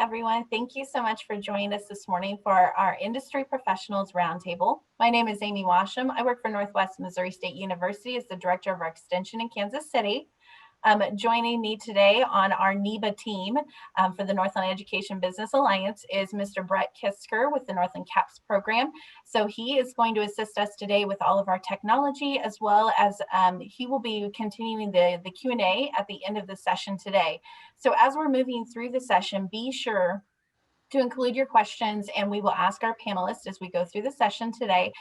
Everyone, thank you so much for joining us this morning for our Industry Professionals Roundtable. My name is Amy Washam. I work for Northwest Missouri State University as the Director of our Extension in Kansas City. Joining me today on our NEBA team for the Northland Education Business Alliance is Mr. Brett Kisker with the Northland CAPS program. So he is going to assist us today with all of our technology, as well as he will be continuing the Q&A at the end of the session today. So as we're moving through the session, be sure to include your questions, and we will ask our panelists as we go through the session today.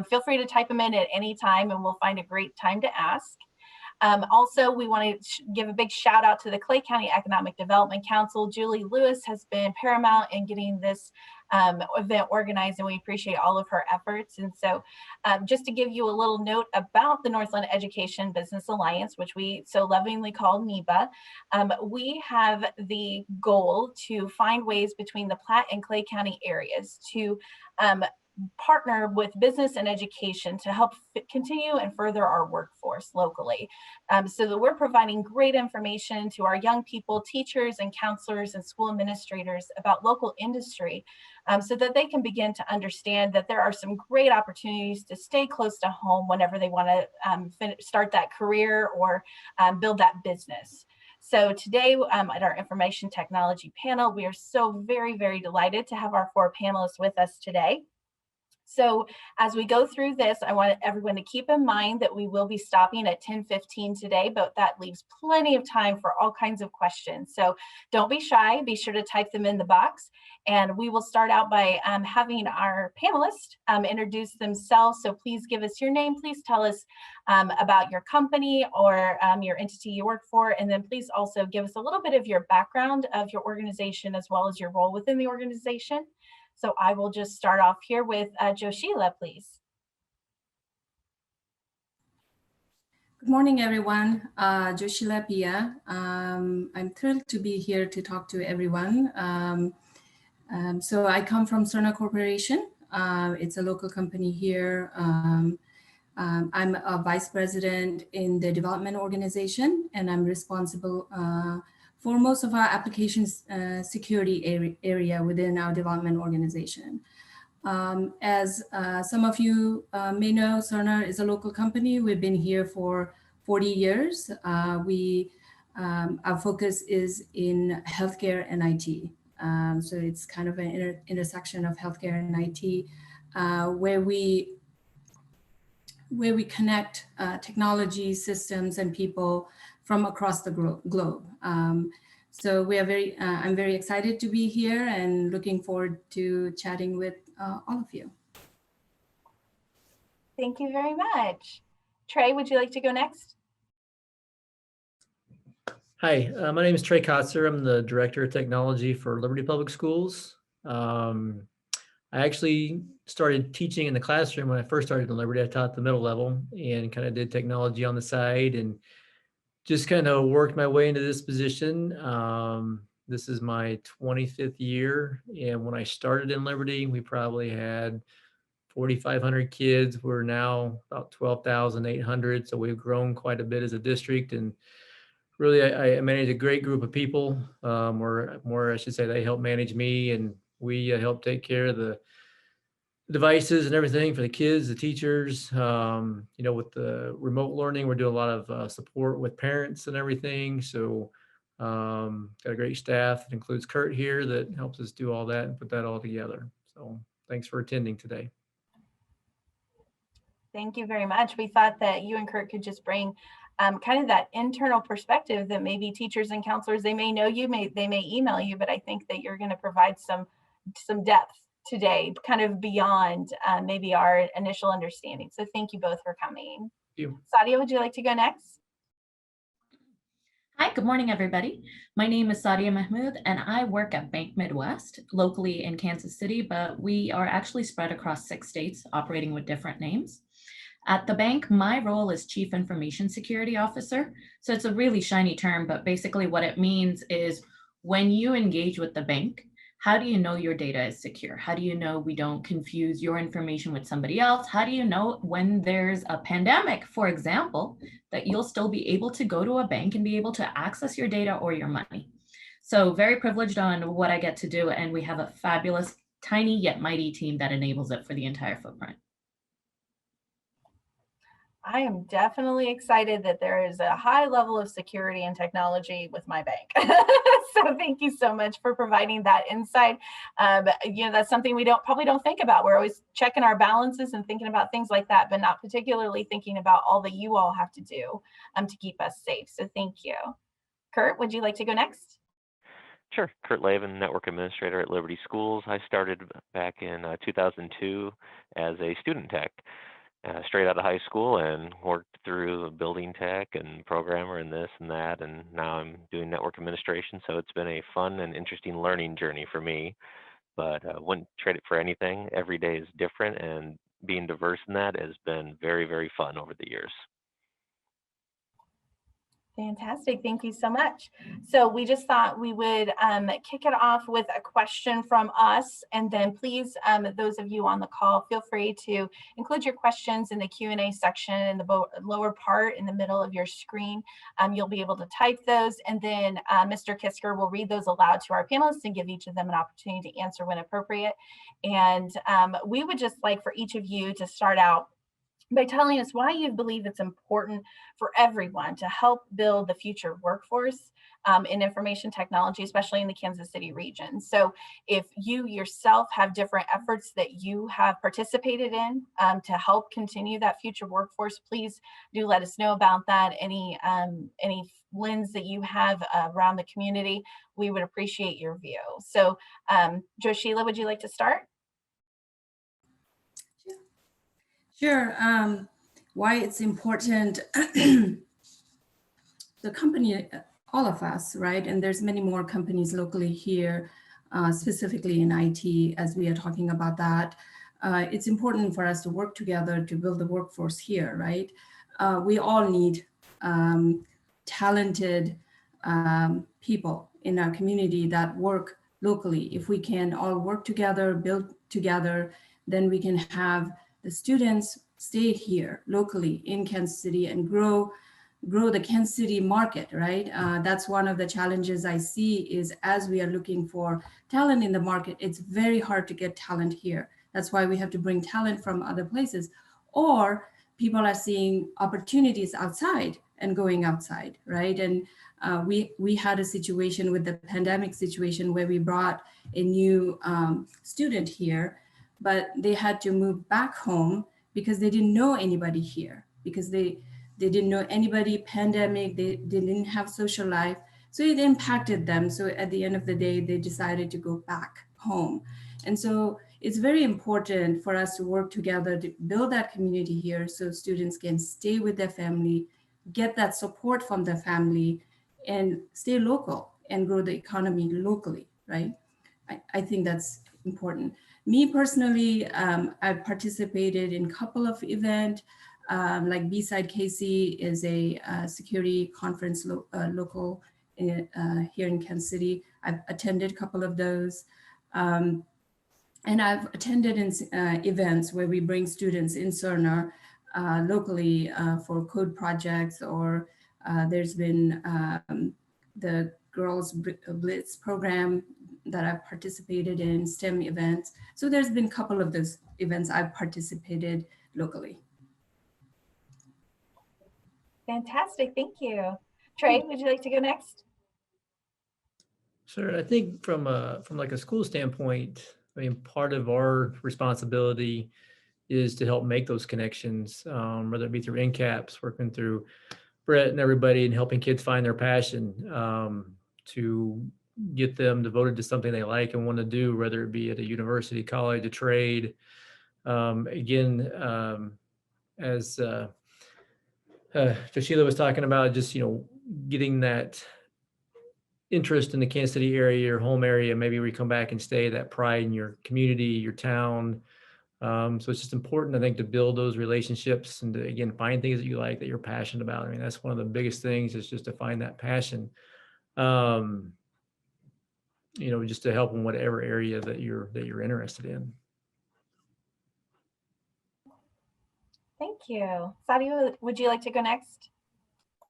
Feel free to type them in at any time, and we'll find a great time to ask. Also, we want to give a big shout out to the Clay County Economic Development Council. Julie Lewis has been paramount in getting this event organized, and we appreciate all of her efforts. And so just to give you a little note about the Northland Education Business Alliance, which we so lovingly call NEBA, we have the goal to find ways between the Platte and Clay County areas to partner with business and education to help continue and further our workforce locally, so that we're providing great information to our young people, teachers and counselors and school administrators about local industry, so that they can begin to understand that there are some great opportunities to stay close to home whenever they want to start that career or build that business. So today at our information technology panel, we are so very, very delighted to have our 4 panelists with us today. So as we go through this, I want everyone to keep in mind that we will be stopping at 10:15 today, but that leaves plenty of time for all kinds of questions. So don't be shy, be sure to type them in the box. And we will start out by having our panelists introduce themselves. So please give us your name, please tell us about your company or your entity you work for, and then please also give us a little bit of your background of your organization as well as your role within the organization. So I will just start off here with Sheila, please. Good morning, everyone. Sheila Pia. I'm thrilled to be here to talk to everyone. So I come from Cerna Corporation. It's a local company here. I'm a vice president in the development organization, and I'm responsible for most of our applications security area within our development organization. As some of you may know, Cerna is a local company. We've been here for 40 years. Our focus is in healthcare and IT. So it's kind of an intersection of healthcare and IT, where we connect technology, systems, and people from across the globe. So we are I'm very excited to be here and looking forward to chatting with all of you. Thank you very much. Trey, would you like to go next? Hi, my name is Trey Coster. I'm the Director of Technology for Liberty Public Schools. I actually started teaching in the classroom when I first started in Liberty. I taught the middle level and kind of did technology on the side and just kind of worked my way into this position. This is my 25th year. And when I started in Liberty, we probably had 4,500 kids. We're now about 12,800. So we've grown quite a bit as a district. And really, I manage a great group of people, or more, I should say, they help manage me, and we help take care of the devices and everything for the kids, the teachers. With the remote learning, we're doing a lot of support with parents and everything. So got a great staff. It includes Kurt here that helps us do all that and put that all together. So thanks for attending today. Thank you very much. We thought that you and Kurt could just bring kind of that internal perspective that maybe teachers and counselors, they may know you, they may email you, but I think that you're going to provide some depth today, kind of beyond maybe our initial understanding. So thank you both for coming. Thank you. Sadia, would you like to go next? Hi, good morning, everybody. My name is Sadia Mahmood, and I work at Bank Midwest, locally in Kansas City, but we are actually spread across 6 states, operating with different names. At the bank, my role is Chief Information Security Officer. So it's a really shiny term, but basically what it means is when you engage with the bank, how do you know your data is secure? How do you know we don't confuse your information with somebody else? How do you know when there's a pandemic, for example, that you'll still be able to go to a bank and be able to access your data or your money? So very privileged on what I get to do, and we have a fabulous, tiny yet mighty team that enables it for the entire footprint. I am definitely excited that there is a high level of security and technology with my bank. So thank you so much for providing that insight. That's something we probably don't think about. We're always checking our balances and thinking about things like that, but not particularly thinking about all that you all have to do to keep us safe. So thank you. Kurt, would you like to go next? Sure. Kurt Lavin, Network Administrator at Liberty Schools. I started back in 2002 as a student tech, straight out of high school, and worked through building tech and programmer and this and that, and now I'm doing network administration. So it's been a fun and interesting learning journey for me, but wouldn't trade it for anything. Every day is different, and being diverse in that has been very, very fun over the years. Fantastic. Thank you so much. So we just thought we would kick it off with a question from us, and then please, those of you on the call, feel free to include your questions in the Q&A section in the lower part in the middle of your screen. You'll be able to type those, and then Mr. Kisker will read those aloud to our panelists and give each of them an opportunity to answer when appropriate. And we would just like for each of you to start out by telling us why you believe it's important for everyone to help build the future workforce in information technology, especially in the Kansas City region. So if you yourself have different efforts that you have participated in to help continue that future workforce, please do let us know about that. Any lens that you have around the community, we would appreciate your view. So Sheila, would you like to start? Sure. Why it's important, the company, all of us, right? And there's many more companies locally here, specifically in IT, as we are talking about that. It's important for us to work together to build the workforce here, right? We all need talented people in our community that work locally. If we can all work together, build together, then we can have the students stay here locally in Kansas City and grow the Kansas City market, right? That's one of the challenges I see is as we are looking for talent in the market, it's very hard to get talent here. That's why we have to bring talent from other places, or people are seeing opportunities outside and going outside, right? And we had a situation with the pandemic situation where we brought a new student here, but they had to move back home because they didn't know anybody here, because they didn't know anybody, pandemic, they didn't have social life. So it impacted them. So at the end of the day, they decided to go back home. And so it's very important for us to work together to build that community here so students can stay with their family, get that support from their family, and stay local and grow the economy locally, right? I think that's important. Me personally, I've participated in a couple of events, like B-Side KC is a security conference local here in Kansas City. I've attended a couple of those. And I've attended in, events where we bring students in Cerner locally for code projects, or there's been the Girls Blitz program that I've participated in, STEM events. So there's been a couple of those events I've participated locally. Fantastic, thank you. Trey, would you like to go next? Sure. I think from like a school standpoint, I mean, part of our responsibility is to help make those connections, whether it be through NCAPs, working through Brett and everybody and helping kids find their passion, to get them devoted to something they like and want to do, whether it be at a university, college, a trade. Again, as Sheila was talking about, just, getting that interest in the Kansas City area, your home area, maybe where you come back and stay, that pride in your community, your town. So it's just important, I think, to build those relationships and to, again, find things that you like, that you're passionate about. I mean, that's one of the biggest things, is just to find that passion. Just to help in whatever area that you're interested in. Thank you. Sadia, would you like to go next?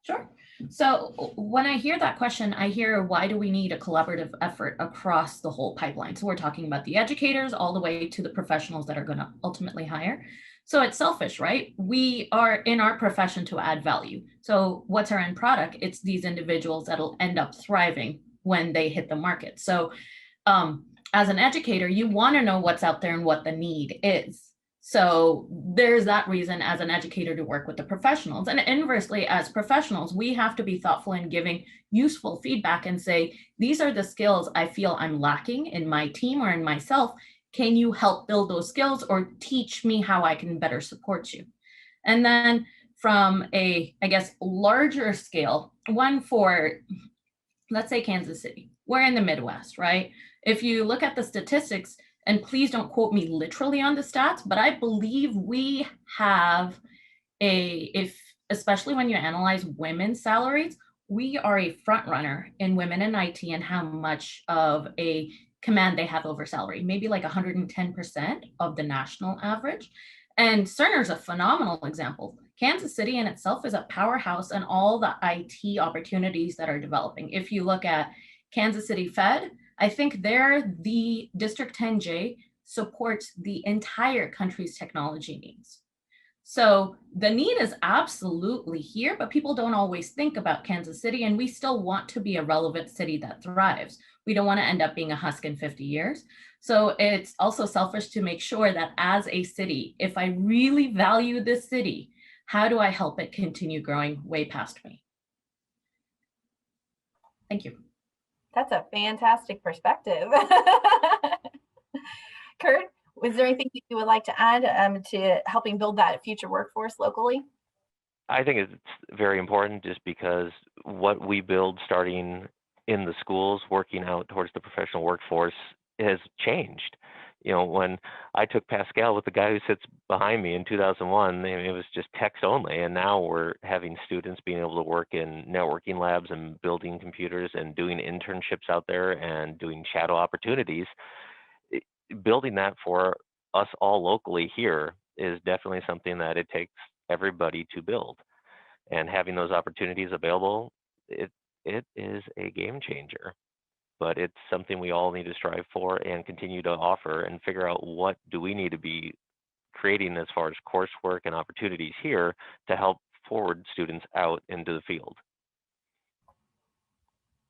Sure. So when I hear that question, I hear, why do we need a collaborative effort across the whole pipeline? So we're talking about the educators all the way to the professionals that are going to ultimately hire. So it's selfish, right? We are in our profession to add value. So what's our end product? It's these individuals that'll end up thriving when they hit the market. So as an educator, you want to know what's out there and what the need is. So there's that reason as an educator to work with the professionals. And inversely, as professionals, we have to be thoughtful in giving useful feedback and say, these are the skills I feel I'm lacking in my team or in myself. Can you help build those skills or teach me how I can better support you? And then from a, I guess, larger scale, one for, let's say Kansas City, we're in the Midwest, right? If you look at the statistics, and please don't quote me literally on the stats, but I believe we have especially when you analyze women's salaries, we are a front runner in women in IT and how much of a command they have over salary, maybe like 110% of the national average. And Cerner's a phenomenal example. Kansas City in itself is a powerhouse in all the IT opportunities that are developing. If you look at Kansas City Fed, I think the District 10J supports the entire country's technology needs. So the need is absolutely here, but people don't always think about Kansas City, and we still want to be a relevant city that thrives. We don't want to end up being a husk in 50 years. So it's also selfish to make sure that as a city, if I really value this city, how do I help it continue growing way past me? Thank you. That's a fantastic perspective. Kurt, was there anything that you would like to add to helping build that future workforce locally? I think it's very important just because what we build starting in the schools, working out towards the professional workforce has changed. You know, when I took Pascal with the guy who sits behind me in 2001, it was just text only. And now we're having students being able to work in networking labs and building computers and doing internships out there and doing shadow opportunities. Building that for us all locally here is definitely something that it takes everybody to build. And having those opportunities available, it is a game changer. But it's something we all need to strive for and continue to offer and figure out what do we need to be creating as far as coursework and opportunities here to help forward students out into the field.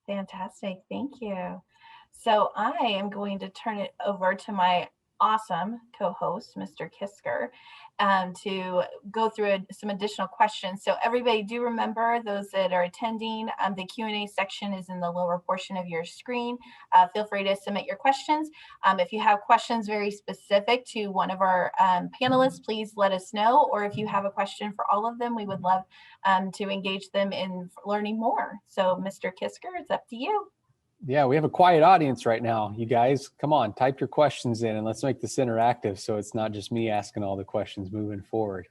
Fantastic, thank you. So I am going to turn it over to my awesome co-host, Mr. Kisker, to go through some additional questions. So everybody do remember, those that are attending, the Q&A section is in the lower portion of your screen. Feel free to submit your questions. If you have questions very specific to one of our panelists, please let us know. Or if you have a question for all of them, we would love to engage them in learning more. So Mr. Kisker, it's up to you. Yeah, we have a quiet audience right now. You guys, come on, type your questions in and let's make this interactive so it's not just me asking all the questions moving forward.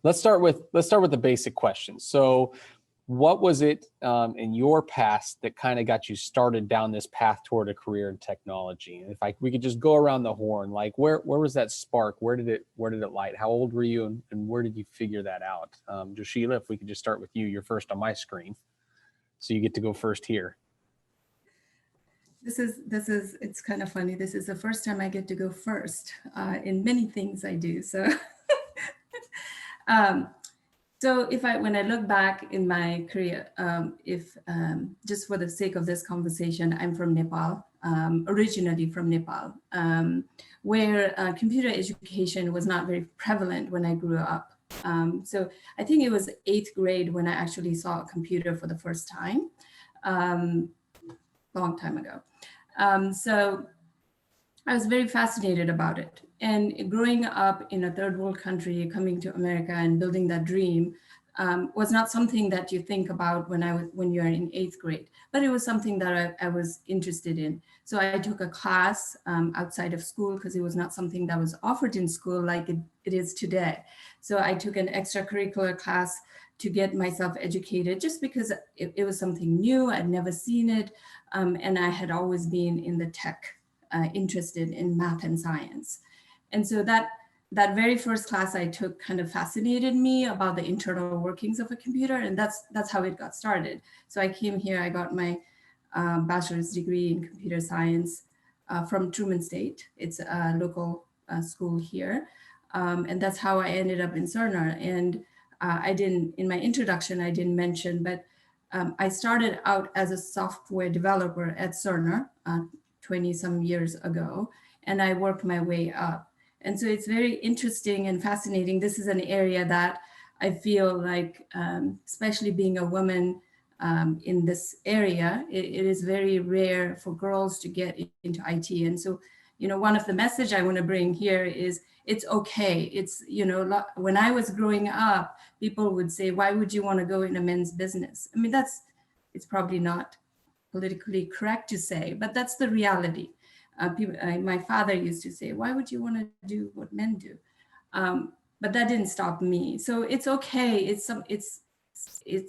Let's start with the basic questions. So what was it in your past that kind of got you started down this path toward a career in technology? And if we could just go around the horn, like where was that spark? Where did it light? How old were you and where did you figure that out? Sheila, if we could just start with you, you're first on my screen. So you get to go first here. This is, it's kind of funny. This is the first time I get to go first in many things I do. So, so when I look back in my career, just for the sake of this conversation, I'm from Nepal, originally from Nepal, where computer education was not very prevalent when I grew up. So I think it was 8th grade when I actually saw a computer for the first time, long time ago. So I was very fascinated about it. And growing up in a third world country, coming to America and building that dream was not something that you think about when you're in 8th grade, but it was something that I was interested in. So I took a class outside of school because it was not something that was offered in school like it is today. So I took an extracurricular class to get myself educated just because it was something new. I'd never seen it. And I had always been in the tech, interested in math and science. And so that that very first class I took kind of fascinated me about the internal workings of a computer, and that's how it got started. So I came here, I got my bachelor's degree in computer science from Truman State. It's a local school here, and that's how I ended up in Cerner. And I didn't, in my introduction, I didn't mention, but I started out as a software developer at Cerner 20 some years ago, and I worked my way up. And so it's very interesting and fascinating. This is an area that I feel like, especially being a woman in this area, it is very rare for girls to get into IT. And so, you know, one of the message I want to bring here is it's okay. It's, you know, when I was growing up, people would say, why would you want to go in a men's business? I mean, it's probably not politically correct to say, but that's the reality. My father used to say, why would you want to do what men do? But that didn't stop me. So it's okay. It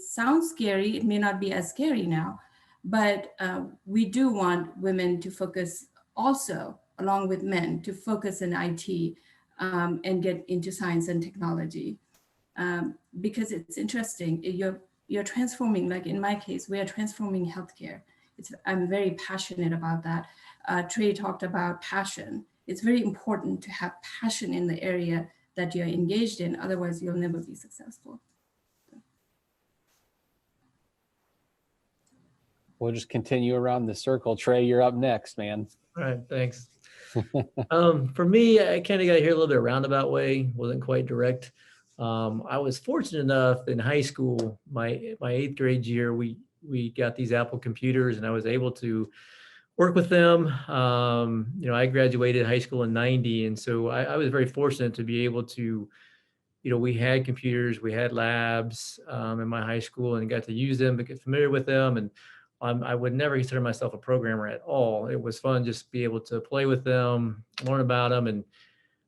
sounds scary. It may not be as scary now, but we do want women to focus also, along with men, to focus in IT and get into science and technology, because it's interesting. You're transforming, like in my case, we are transforming healthcare. I'm very passionate about that. Trey talked about passion. It's very important to have passion in the area that you're engaged in. Otherwise, you'll never be successful. We'll just continue around the circle. Trey, you're up next, man. All right, thanks. For me, I kind of got here a little bit roundabout way, wasn't quite direct. I was fortunate enough in high school, my 8th grade year, we got these Apple computers and I was able to work with them. You know, I graduated high school in '90. And so I was very fortunate to be able to, you know, we had computers, we had labs in my high school and got to use them, get familiar with them. And I would never consider myself a programmer at all. It was fun just to be able to play with them, learn about them. And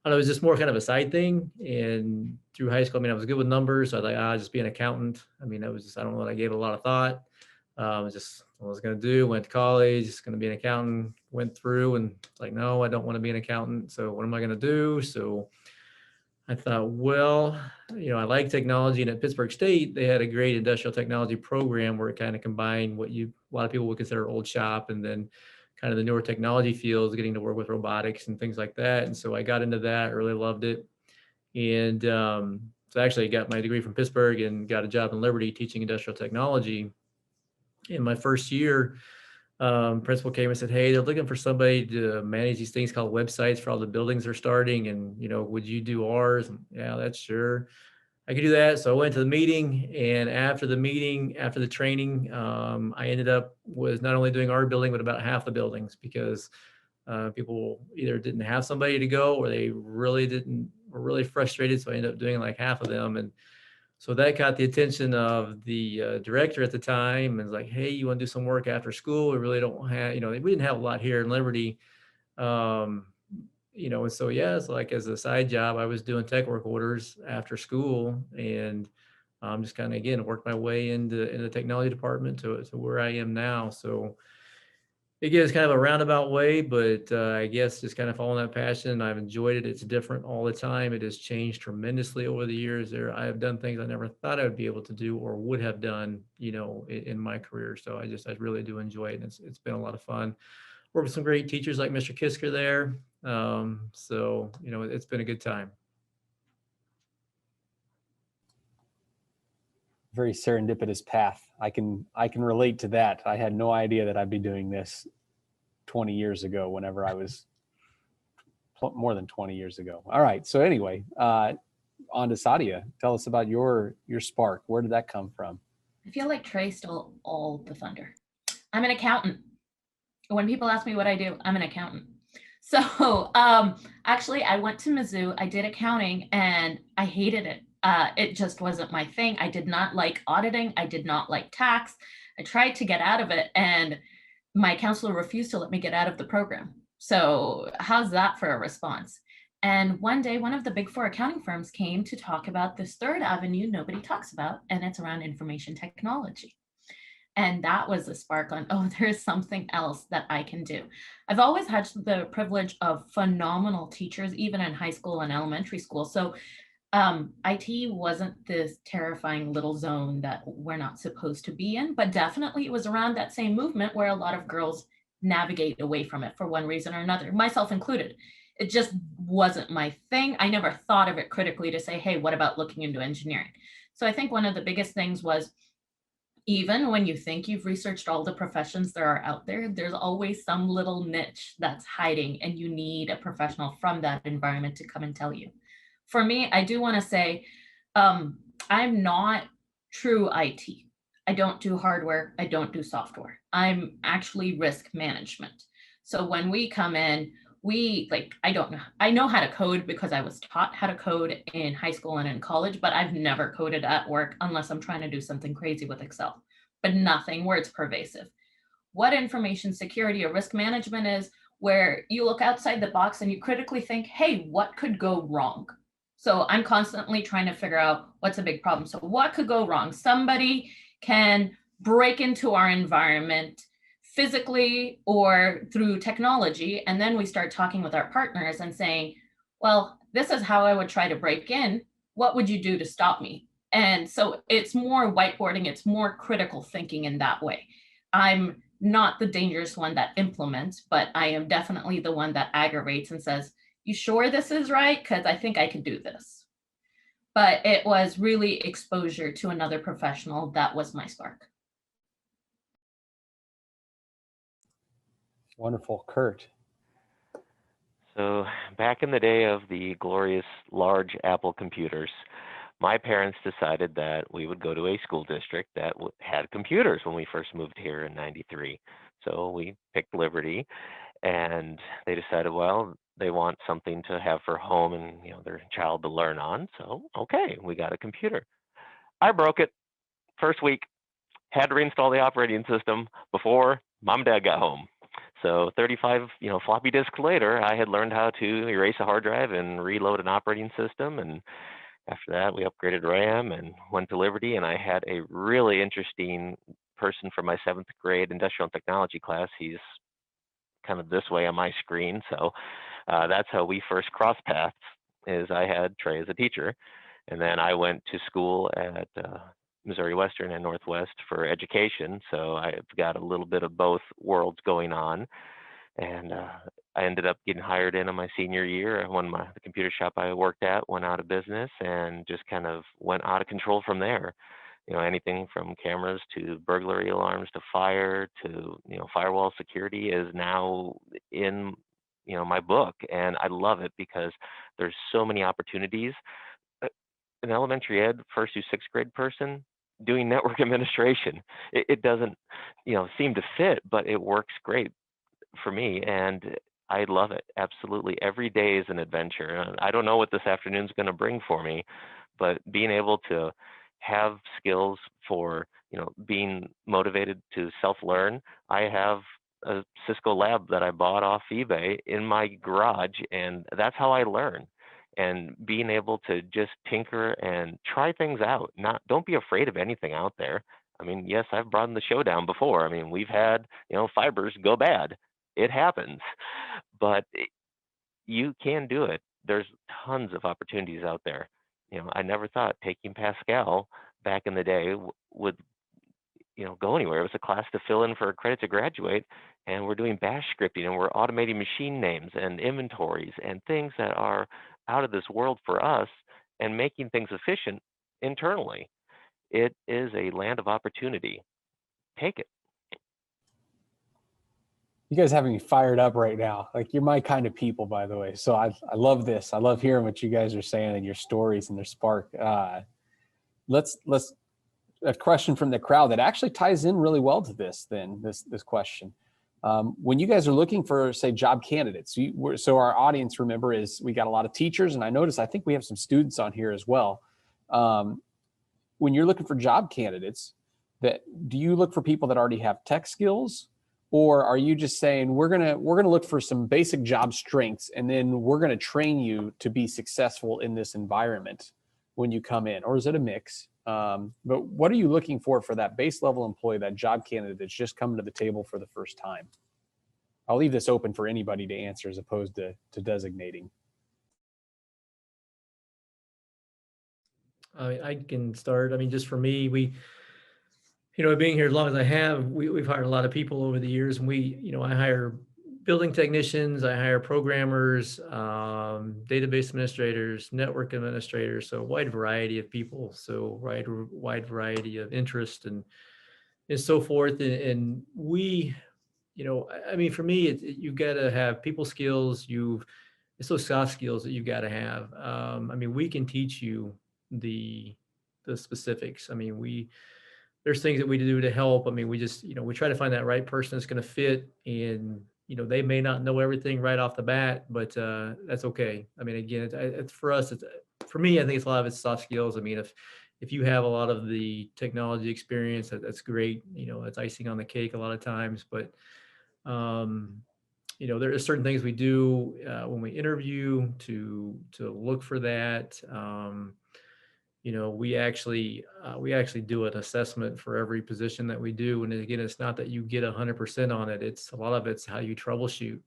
I don't know, it was just more kind of a side thing. And through high school, I mean, I was good with numbers. So I was like, I'll just be an accountant. I mean, that was just, I don't know, I gave it a lot of thought. It's just what I was going to do. Went to college, just going to be an accountant. Went through and like, no, I don't want to be an accountant. So what am I going to do? So I thought, well, you know, I like technology, and at Pittsburgh State, they had a great industrial technology program where it kind of combined what a lot of people would consider old shop, and then kind of the newer technology fields, getting to work with robotics and things like that. And so I got into that, really loved it. And so actually I got my degree from Pittsburgh and got a job in Liberty teaching industrial technology. In my first year, principal came and said, hey, they're looking for somebody to manage these things called websites for all the buildings they're starting. And, you know, would you do ours? And, yeah, that's sure. I could do that. So I went to the meeting, and after the meeting, after the training, I ended up was not only doing our building, but about half the buildings, because people either didn't have somebody to go, or they really were really frustrated. So I ended up doing like half of them. And so that caught the attention of the director at the time, and was like, hey, you want to do some work after school? We really don't have, you know, we didn't have a lot here in Liberty. You know, and so, yeah, it's like as a side job, I was doing tech work orders after school, and just kind of, again, worked my way in the technology department to where I am now. So it gives kind of a roundabout way, but I guess just kind of following that passion. I've enjoyed it. It's different all the time. It has changed tremendously over the years. I have done things I never thought I would be able to do or would have done, you know, in my career. So I really do enjoy it. And it's been a lot of fun. Worked with some great teachers like Mr. Kisker there. So, you know, it's been a good time. Very serendipitous path. I can relate to that. I had no idea that I'd be doing this 20 years ago, whenever I was more than 20 years ago. All right. So anyway, on to Sadia. Tell us about your spark. Where did that come from? I feel like Trey stole all the thunder. I'm an accountant. When people ask me what I do, I'm an accountant. So actually, I went to Mizzou. I did accounting, and I hated it. It just wasn't my thing. I did not like auditing. I did not like tax. I tried to get out of it, and my counselor refused to let me get out of the program. So how's that for a response? And one day, one of the big 4 accounting firms came to talk about this third avenue nobody talks about, and it's around information technology. And that was a spark on, oh, there's something else that I can do. I've always had the privilege of phenomenal teachers, even in high school and elementary school. So IT wasn't this terrifying little zone that we're not supposed to be in, but definitely it was around that same movement where a lot of girls navigate away from it for one reason or another, myself included. It just wasn't my thing. I never thought of it critically to say, hey, what about looking into engineering? So I think one of the biggest things was, even when you think you've researched all the professions there are out there, there's always some little niche that's hiding, and you need a professional from that environment to come and tell you. For me, I do want to say, I'm not true IT. I don't do hardware. I don't do software. I'm actually risk management. So when we come in, I don't know. I know how to code because I was taught how to code in high school and in college, but I've never coded at work unless I'm trying to do something crazy with Excel, but nothing where it's pervasive. What information security or risk management is, where you look outside the box and you critically think, hey, what could go wrong? So I'm constantly trying to figure out what's a big problem. So what could go wrong? Somebody can break into our environment physically or through technology. And then we start talking with our partners and saying, well, this is how I would try to break in. What would you do to stop me? And so it's more whiteboarding. It's more critical thinking in that way. I'm not the dangerous one that implements, but I am definitely the one that aggravates and says, you sure this is right? Because I think I could do this. But it was really exposure to another professional that was my spark. Wonderful. Kurt. So back in the day of the glorious large Apple computers, my parents decided that we would go to a school district that had computers when we first moved here in '93. So we picked Liberty, and they decided, well, they want something to have for home and their child to learn on. So okay, we got a computer. I broke it first week. Had to reinstall the operating system before mom and dad got home. So 35 floppy disks later, I had learned how to erase a hard drive and reload an operating system. And after that, we upgraded RAM and went to Liberty. And I had a really interesting person from my 7th grade industrial technology class. He's kind of this way on my screen. So that's how we first crossed paths, is I had Trey as a teacher. And then I went to school at Missouri Western and Northwest for education. So I've got a little bit of both worlds going on. And I ended up getting hired in on my senior year when the computer shop I worked at went out of business, and just kind of went out of control from there. Anything from cameras to burglary alarms to fire to, firewall security is now in, my book. And I love it because there's so many opportunities. An elementary ed 1st through 6th grade person doing network administration, it doesn't, seem to fit, but it works great for me. And I love it. Absolutely. Every day is an adventure. I don't know what this afternoon's going to bring for me, but being able to have skills for, being motivated to self-learn. I have a Cisco lab that I bought off eBay in my garage, and that's how I learn. And being able to just tinker and try things out. Don't be afraid of anything out there. I mean, yes, I've brought the show down before. I mean, we've had, fibers go bad. It happens, but you can do it. There's tons of opportunities out there. I never thought taking Pascal back in the day would, go anywhere. It was a class to fill in for a credit to graduate, and we're doing bash scripting, and we're automating machine names and inventories and things that are out of this world for us, and making things efficient internally. It is a land of opportunity. Take it. You guys have me fired up right now. Like, you're my kind of people, by the way. So I love this. I love hearing what you guys are saying and your stories and their spark. Let's a question from the crowd that actually ties in really well to this. Then this question. When you guys are looking for, say, job candidates, so our audience, remember, is we got a lot of teachers, and I think we have some students on here as well. When you're looking for job candidates, do you look for people that already have tech skills, or are you just saying we're gonna look for some basic job strengths, and then we're gonna train you to be successful in this environment when you come in? Or is it a mix? But what are you looking for that base level employee, that job candidate that's just coming to the table for the first time? I'll leave this open for anybody to answer as opposed to designating. I can start. I mean, just for me, being here as long as I have, we've hired a lot of people over the years, and I hire building technicians, I hire programmers, database administrators, network administrators, so a wide variety of people, so wide variety of interest and so forth. And we, I mean, for me, you've got to have people skills. It's those soft skills that you've got to have. I mean, we can teach you the specifics. I mean, there's things that we do to help. I mean, we just, we try to find that right person that's going to fit, and, they may not know everything right off the bat, but that's okay. I mean, again, it's for us, for me, I think it's a lot of it's soft skills. I mean, if you have a lot of the technology experience, that's great. It's icing on the cake a lot of times, but, there are certain things we do when we interview to look for that. We actually do an assessment for every position that we do. And again, it's not that you get 100% on it. It's a lot of it's how you troubleshoot.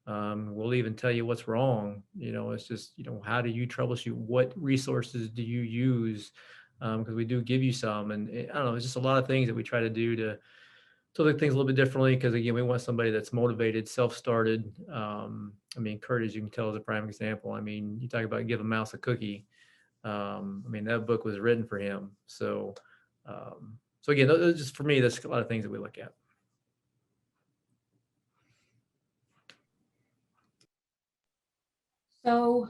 We'll even tell you what's wrong. It's just, how do you troubleshoot? What resources do you use? Because we do give you some, and I don't know, it's just a lot of things that we try to do to look at things a little bit differently. Because again, we want somebody that's motivated, self-started. I mean, Kurt, as you can tell, is a prime example. I mean, you talk about give a mouse a cookie. I mean, that book was written for him. So again, just for me, that's a lot of things that we look at. So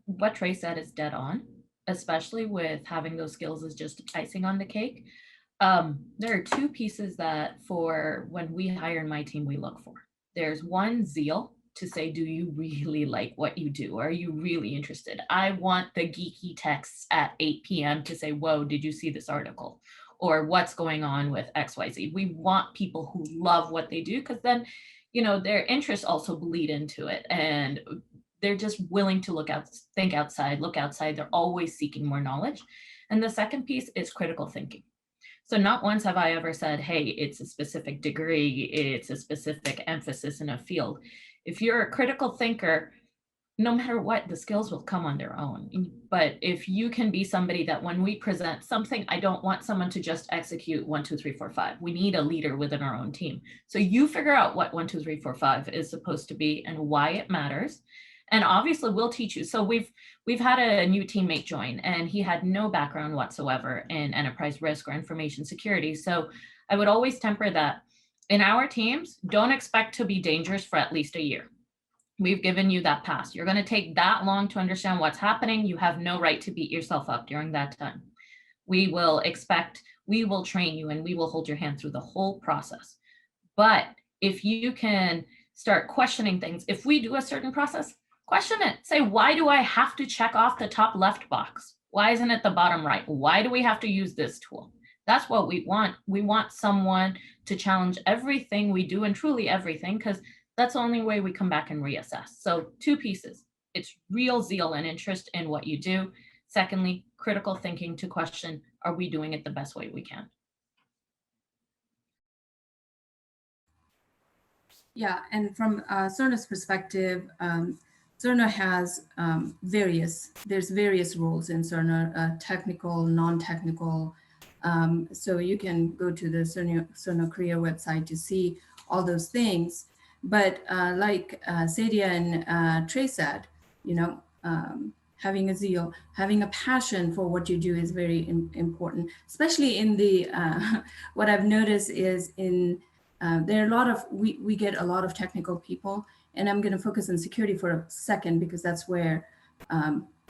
what Trey said is dead on, especially with having those skills is just icing on the cake. There are two pieces that for when we hire in my team, we look for. There's one, zeal, to say, do you really like what you do? Are you really interested? I want the geeky texts at 8 p.m. to say, whoa, did you see this article? Or what's going on with XYZ? We want people who love what they do, because then, their interests also bleed into it. And they're just willing to look outside. They're always seeking more knowledge. And the second piece is critical thinking. So not once have I ever said, hey, it's a specific degree, it's a specific emphasis in a field. If you're a critical thinker, no matter what, the skills will come on their own. But if you can be somebody that when we present something, I don't want someone to just execute 1, 2, 3, 4, 5. We need a leader within our own team. So you figure out what 1, 2, 3, 4, 5 is supposed to be and why it matters. And obviously we'll teach you. So we've had a new teammate join, and he had no background whatsoever in enterprise risk or information security. So I would always temper that. In our teams, don't expect to be dangerous for at least a year. We've given you that pass. You're going to take that long to understand what's happening. You have no right to beat yourself up during that time. We will train you, and we will hold your hand through the whole process. But if you can start questioning things, if we do a certain process, question it. Say, why do I have to check off the top left box? Why isn't it the bottom right? Why do we have to use this tool? That's what we want. We want someone to challenge everything we do, and truly everything, because that's the only way we come back and reassess. So 2 pieces. It's real zeal and interest in what you do. Secondly, critical thinking to question, are we doing it the best way we can? Yeah, and from Cerna's perspective, Cerna has there's various roles in Cerna, technical, non-technical. So you can go to the Cerna career website to see all those things. But like Sadia and Trey said, having a zeal, having a passion for what you do is very important, especially in the, what I've noticed is there are a lot of, we get a lot of technical people, and I'm going to focus on security for a second because that's where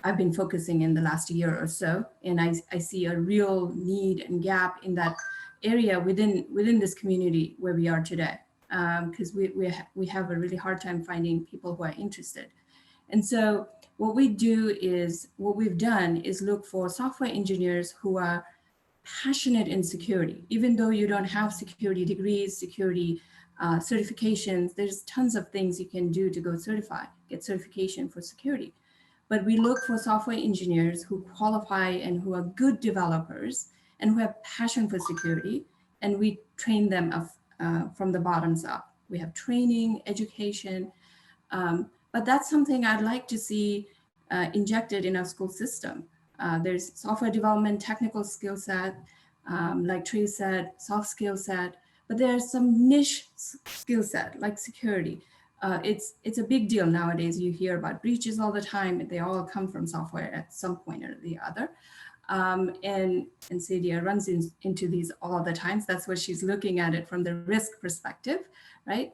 I've been focusing in the last year or so. And I see a real need and gap in that area within this community where we are today, because we have a really hard time finding people who are interested. And so what we've done is look for software engineers who are passionate in security. Even though you don't have security degrees, security certifications, there's tons of things you can do to go get certification for security. but we look for software engineers who qualify and who are good developers and who have passion for security, and we train them up, from the bottoms up. We have training, education, but that's something I'd like to see injected in our school system. There's software development, technical skill set, like Trey said, soft skill set, but there's some niche skill set like security. It's a big deal nowadays. You hear about breaches all the time. They all come from software at some point or the other. And Sadia runs into these all the times. That's what she's looking at it from the risk perspective, right?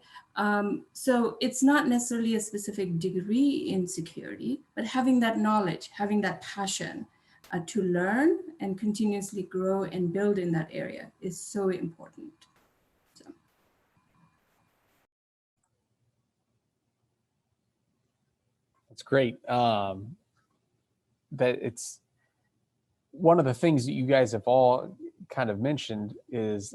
So it's not necessarily a specific degree in security, but having that knowledge, having that passion to learn and continuously grow and build in that area is so important. So. That's great. That it's one of the things that you guys have all kind of mentioned is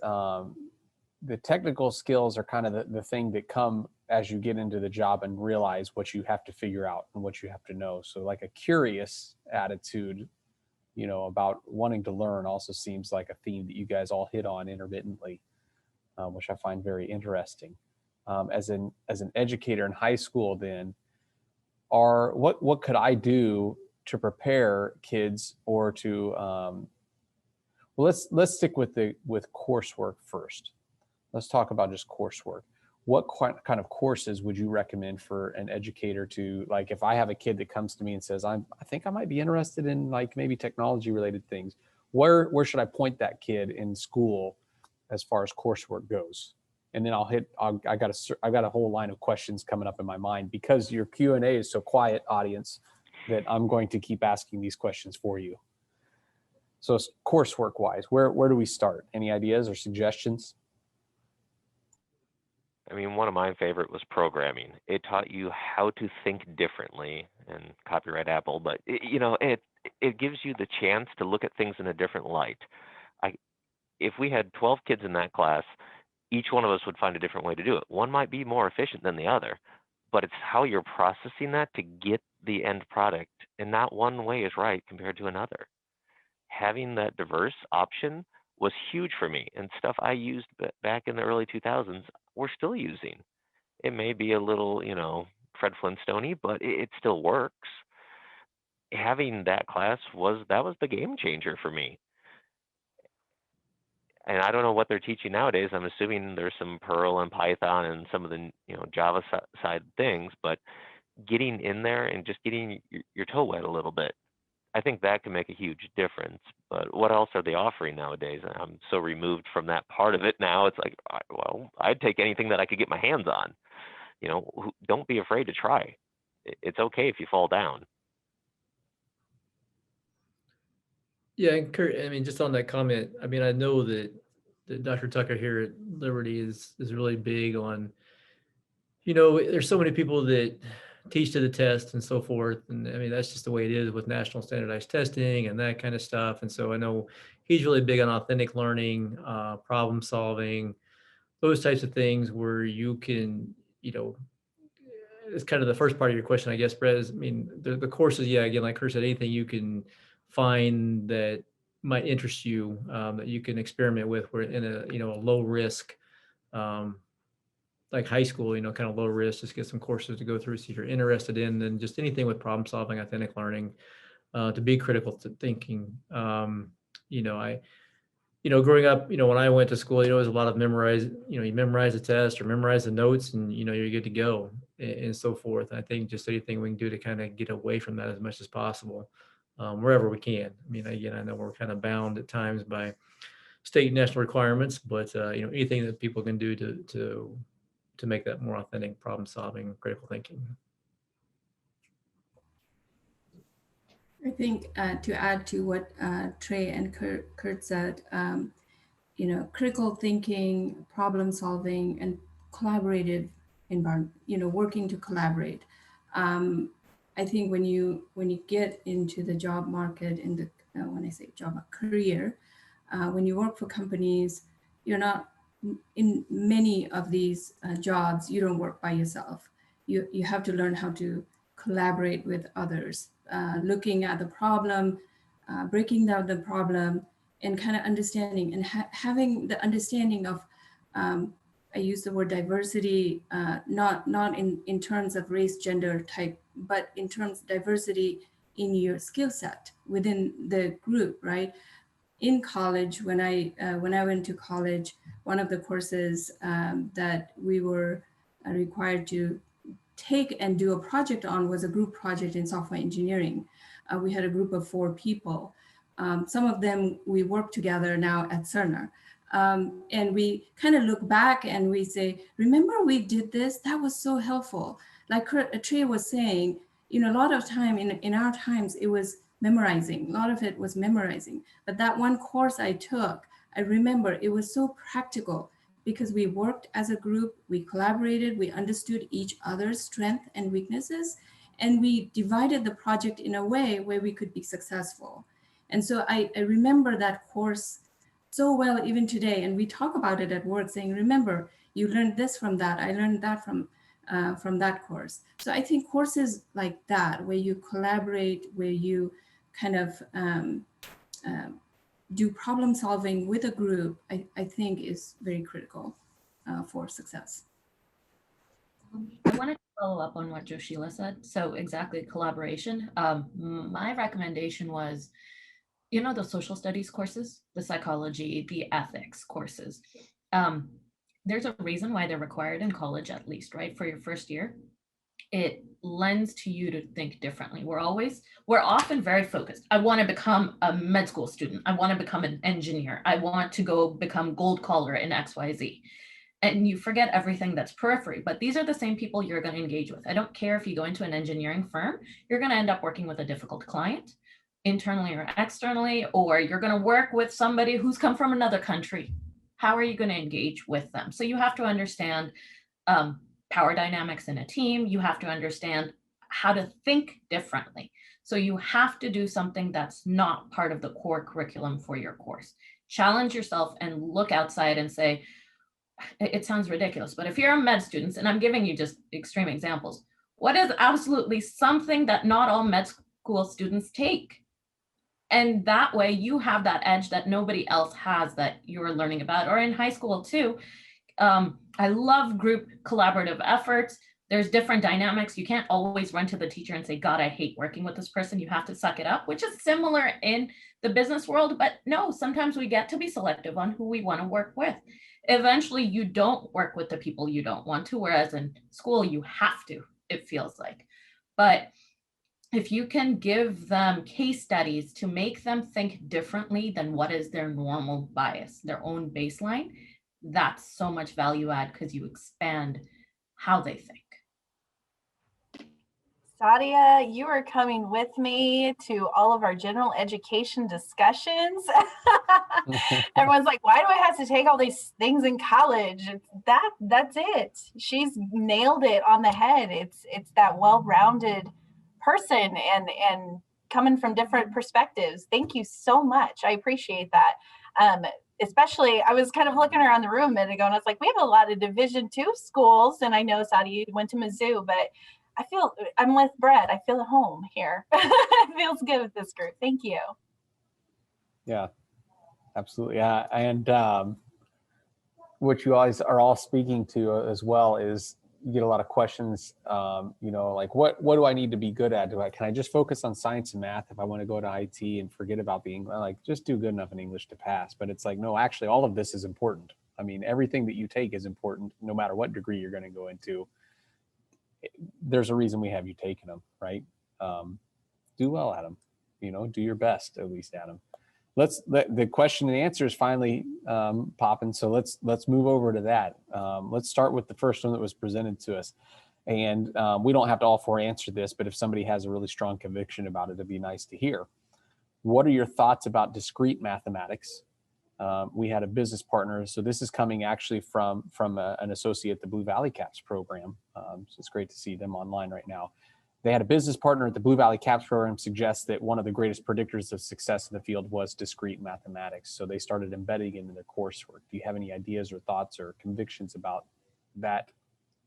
the technical skills are kind of the thing that come as you get into the job and realize what you have to figure out and what you have to know. So like a curious attitude, you know, about wanting to learn also seems like a theme that you guys all hit on intermittently, which I find very interesting. As an educator in high school, then, what could I do to prepare kids or to well, let's stick with coursework first. Let's talk about just coursework. What kind of courses would you recommend for an educator to, like, if I have a kid that comes to me and says, I think I might be interested in like maybe technology related things, where should I point that kid in school as far as coursework goes? And then I got a whole line of questions coming up in my mind because your Q&A is so quiet, audience, that I'm going to keep asking these questions for you. So coursework wise, where do we start? Any ideas or suggestions? I mean, one of my favorite was programming. It taught you how to think differently, and copyright Apple, but it gives you the chance to look at things in a different light. If we had 12 kids in that class, each one of us would find a different way to do it. One might be more efficient than the other, but it's how you're processing that to get the end product, and not one way is right compared to another. Having that diverse option was huge for me, and stuff I used back in the early 2000s, we're still using. It may be a little, Fred Flintstone-y, but it still works. Having that class was the game changer for me. And I don't know what they're teaching nowadays. I'm assuming there's some Perl and Python and some of the Java side things, but getting in there and just getting your toe wet a little bit, I think that can make a huge difference. But what else are they offering nowadays? I'm so removed from that part of it now. It's like, well, I'd take anything that I could get my hands on. Don't be afraid to try. It's okay if you fall down. Yeah, and Kurt, I mean, just on that comment, I mean, I know that Dr. Tucker here at Liberty is really big on, there's so many people that teach to the test and so forth. And I mean, that's just the way it is with national standardized testing and that kind of stuff. And so I know he's really big on authentic learning, problem solving, those types of things where you can, it's kind of the first part of your question, I guess, Brett, is, I mean, the courses, yeah, again, like Kurt said, anything you can find that might interest you, that you can experiment with, where in a low risk, like high school, kind of low risk, just get some courses to go through, see if you're interested in, and just anything with problem solving, authentic learning, to be critical to thinking. Growing up, when I went to school, it was a lot of memorize, you memorize the test or memorize the notes and, you're good to go and so forth. I think just anything we can do to kind of get away from that as much as possible, wherever we can. I mean, again, I know we're kind of bound at times by state and national requirements, but, anything that people can do to make that more authentic problem solving, critical thinking. I think to add to what Trey and Kurt said, critical thinking, problem solving, and collaborative environment, working to collaborate. I think when you get into the job market, in the when I say job career, when you work for companies, you're not in many of these jobs. You don't work by yourself. You have to learn how to collaborate with others, looking at the problem, breaking down the problem, and kind of understanding and having the understanding of, I use the word diversity, not in terms of race, gender type, but in terms of diversity in your skill set within the group, right? In college, when I went to college, one of the courses that we were required to take and do a project on was a group project in software engineering. We had a group of 4 people. Some of them we work together now at Cerner. And we kind of look back and we say, remember we did this? That was so helpful. Like Trey was saying, you know, a lot of time in our times, it was memorizing. A lot of it was memorizing. But that one course I took, I remember it was so practical because we worked as a group, we collaborated, we understood each other's strengths and weaknesses, and we divided the project in a way where we could be successful. And so I remember that course so well even today, and we talk about it at work saying, remember, you learned this from that, I learned that from that course. So I think courses like that, where you collaborate, where you kind of do problem solving with a group, I think is very critical for success. I wanted to follow up on what Sheila said. So exactly, collaboration. My recommendation was, you know, the social studies courses, the psychology, the ethics courses. There's a reason why they're required in college, at least, right? For your first year. It lends to you to think differently. We're often very focused. I want to become a med school student. I want to become an engineer. I want to go become gold collar in XYZ. And you forget everything that's periphery, but these are the same people you're going to engage with. I don't care if you go into an engineering firm, you're going to end up working with a difficult client, internally or externally, or you're going to work with somebody who's come from another country. How are you going to engage with them? So you have to understand power dynamics in a team. You have to understand how to think differently. So you have to do something that's not part of the core curriculum for your course. Challenge yourself and look outside and say, it sounds ridiculous, but if you're a med student, and I'm giving you just extreme examples, what is absolutely something that not all med school students take? And that way you have that edge that nobody else has that you're learning about. Or in high school too, I love group collaborative efforts. There's different dynamics. You can't always run to the teacher and say, God, I hate working with this person. You have to suck it up, which is similar in the business world. But no, sometimes we get to be selective on who we want to work with. Eventually, you don't work with the people you don't want to, whereas in school, you have to, it feels like. But if you can give them case studies to make them think differently than what is their normal bias, their own baseline, that's so much value add because you expand how they think. Sadia, you are coming with me to all of our general education discussions. Everyone's like, why do I have to take all these things in college? That's it. She's nailed it on the head. It's that well-rounded person and coming from different perspectives. Thank you so much. I appreciate that. Especially, I was kind of looking around the room a minute ago and I was like, we have a lot of Division II schools. And I know, Sadia, you went to Mizzou, but I'm with Brett. I feel at home here. It feels good with this group. Thank you. Yeah, absolutely. Yeah. And what you always are all speaking to as well is you get a lot of questions, you know, like what do I need to be good at? Can I just focus on science and math if I want to go to IT and forget about the English? Like just do good enough in English to pass. But it's like, no, actually all of this is important. I mean, everything that you take is important no matter what degree you're going to go into. There's a reason we have you taking them, right? Do well at them, you know, do your best at least at them. The question and answer is finally popping. So let's move over to that. Let's start with the first one that was presented to us. And we don't have to all 4 answer this, but if somebody has a really strong conviction about it, it'd be nice to hear. What are your thoughts about discrete mathematics? We had a business partner. So this is coming actually from an associate at the Blue Valley CAPS program. So it's great to see them online right now. They had a business partner at the Blue Valley CAPS program suggests that one of the greatest predictors of success in the field was discrete mathematics. So they started embedding it into their coursework. Do you have any ideas or thoughts or convictions about that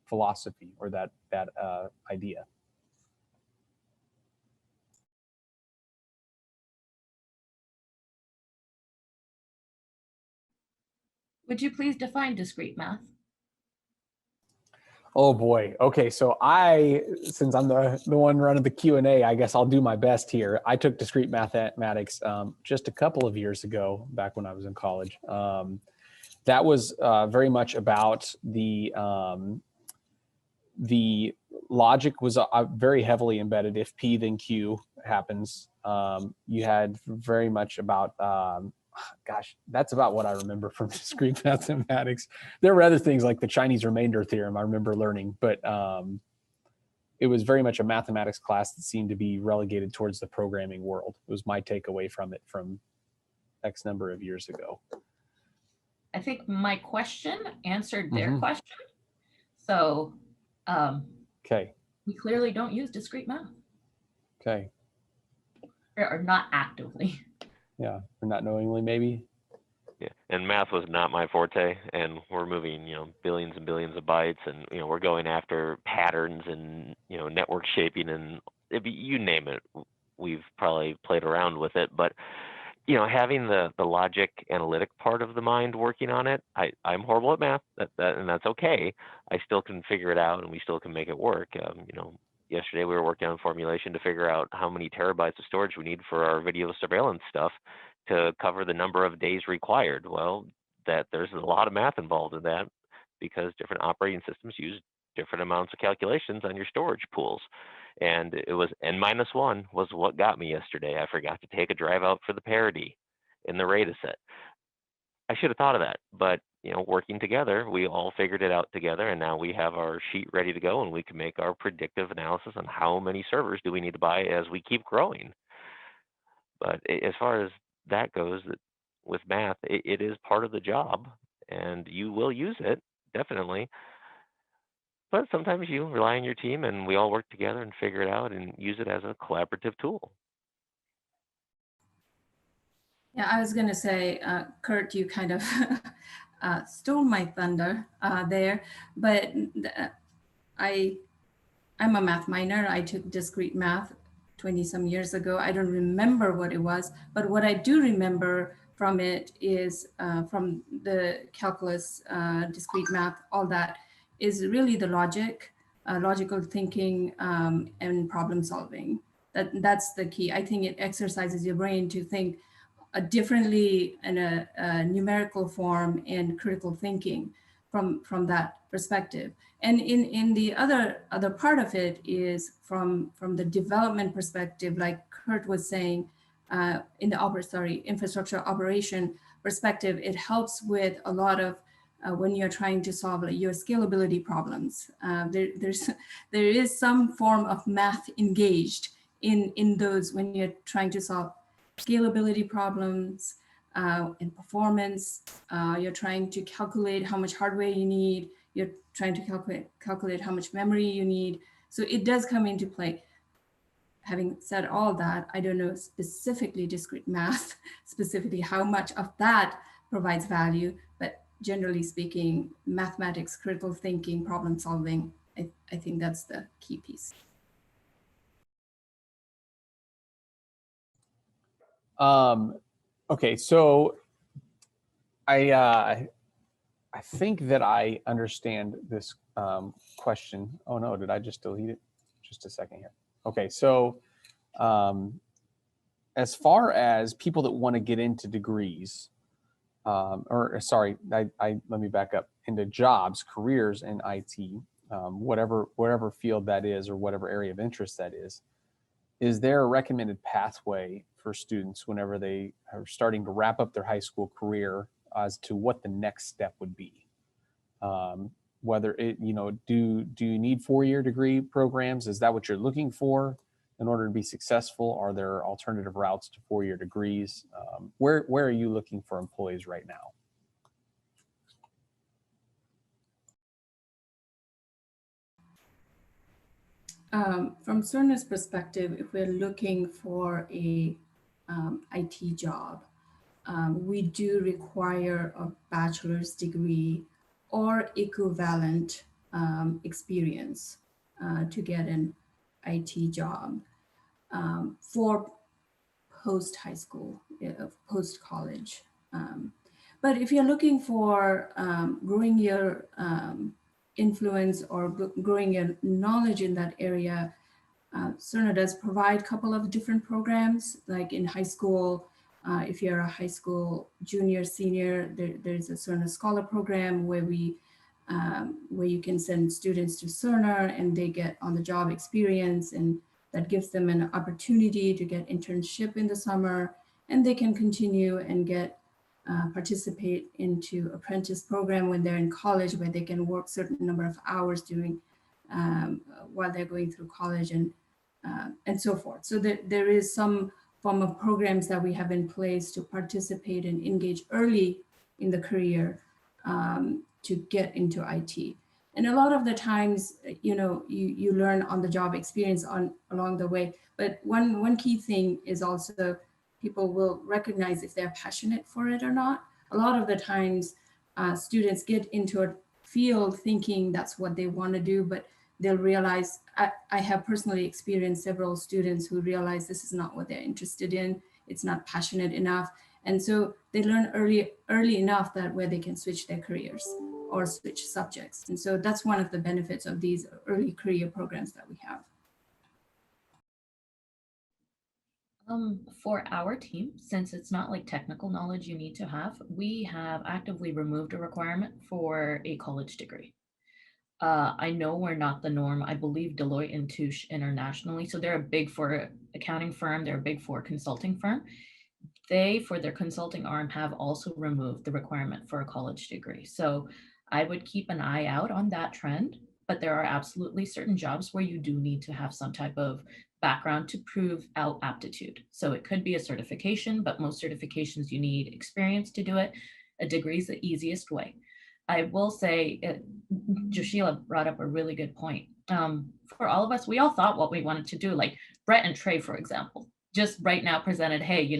philosophy or that idea? Would you please define discrete math? Oh boy. Okay, so since I'm the one running the Q&A, I guess I'll do my best here. I took discrete mathematics just a couple of years ago, back when I was in college. That was very much about the logic was very heavily embedded. If P then Q happens, you had very much about gosh, that's about what I remember from discrete mathematics. There were other things like the Chinese remainder theorem I remember learning, but it was very much a mathematics class that seemed to be relegated towards the programming world. It was my takeaway from it from X number of years ago. I think my question answered their question. So okay, we clearly don't use discrete math. Okay. Or not actively. Yeah, or not knowingly maybe. Yeah, and math was not my forte, and we're moving, billions and billions of bytes, and we're going after patterns and network shaping, and you name it, we've probably played around with it. But having the logic analytic part of the mind working on it, I'm horrible at math, and that's okay. I still can figure it out, and we still can make it work. Yesterday we were working on formulation to figure out how many terabytes of storage we need for our video surveillance stuff to cover the number of days required. Well, there's a lot of math involved in that because different operating systems use different amounts of calculations on your storage pools. And it was N-1 was what got me yesterday. I forgot to take a drive out for the parity in the RADA set. I should have thought of that, but working together, we all figured it out together, and now we have our sheet ready to go, and we can make our predictive analysis on how many servers do we need to buy as we keep growing. But as far as that goes, with math, it is part of the job, and you will use it, definitely. But sometimes you rely on your team, and we all work together and figure it out and use it as a collaborative tool. Yeah, I was going to say, Kurt, you kind of stole my thunder there, but I'm a math minor. I took discrete math 20 some years ago. I don't remember what it was, but what I do remember from it is from the calculus, discrete math, all that is really the logical thinking and problem solving. That's the key. I think it exercises your brain to think differently in a numerical form and critical thinking from that perspective. And in the other part of it is from the development perspective, like Kurt was saying, in the infrastructure operation perspective, it helps with a lot of when you're trying to solve your scalability problems. There is some form of math engaged in those when you're trying to solve scalability problems in performance. You're trying to calculate how much hardware you need. You're trying to calculate how much memory you need. So it does come into play. Having said all that, I don't know specifically discrete math, specifically how much of that provides value, but generally speaking, mathematics, critical thinking, problem solving, I think that's the key piece. Okay, so I think that I understand this question. Oh no, did I just delete it? Just a second here. Okay, so as far as people that want to get into degrees, let me back up, into jobs, careers in IT, whatever field that is or whatever area of interest that is there a recommended pathway for students whenever they are starting to wrap up their high school career as to what the next step would be? Whether do you need 4-year degree programs? Is that what you're looking for in order to be successful? Are there alternative routes to 4-year degrees? Where are you looking for employees right now? From Cerner's perspective, if we're looking for a IT job, we do require a bachelor's degree or equivalent experience to get an IT job for post-high school, post-college. But if you're looking for growing your influence or growing your knowledge in that area, Cerner does provide a couple of different programs. Like in high school, if you're a high school junior, senior, there's a Cerner Scholar program where where you can send students to Cerner and they get on-the-job experience, and that gives them an opportunity to get internship in the summer, and they can continue and get participate into apprentice program when they're in college, where they can work certain number of hours during while they're going through college and so forth. So there is some form of programs that we have in place to participate and engage early in the career to get into IT. And a lot of the times, you learn on the job experience along the way. But one key thing is also people will recognize if they're passionate for it or not. A lot of the times, students get into a field thinking that's what they want to do, but they'll realize, I have personally experienced several students who realize this is not what they're interested in. It's not passionate enough. And so they learn early enough that where they can switch their careers or switch subjects. And so that's one of the benefits of these early career programs that we have. For our team, since it's not like technical knowledge you need to have, we have actively removed a requirement for a college degree. I know we're not the norm. I believe Deloitte and Touche internationally, so they're a Big Four accounting firm, they're a Big Four consulting firm. They, for their consulting arm, have also removed the requirement for a college degree. So I would keep an eye out on that trend, but there are absolutely certain jobs where you do need to have some type of background to prove out aptitude. So it could be a certification, but most certifications you need experience to do it. A degree is the easiest way. I will say, Sheila brought up a really good point. For all of us, we all thought what we wanted to do, like Brett and Trey, for example, just right now presented, hey,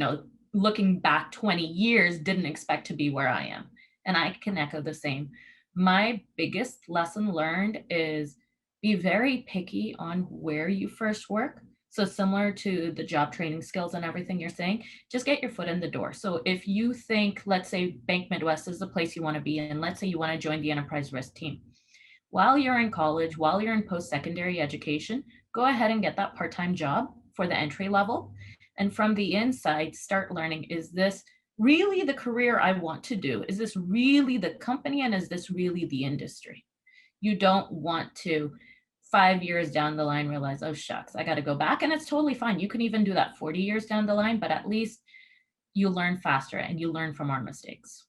looking back 20 years, didn't expect to be where I am. And I can echo the same. My biggest lesson learned is be very picky on where you first work. So similar to the job training skills and everything you're saying, just get your foot in the door. So if you think, let's say Bank Midwest is the place you want to be in, let's say you want to join the enterprise risk team. While you're in college, while you're in post-secondary education, go ahead and get that part-time job for the entry level. And from the inside, start learning, is this really the career I want to do? Is this really the company? And is this really the industry? You don't want to 5 years down the line realize, oh shucks, I got to go back. And it's totally fine. You can even do that 40 years down the line, but at least you learn faster and you learn from our mistakes.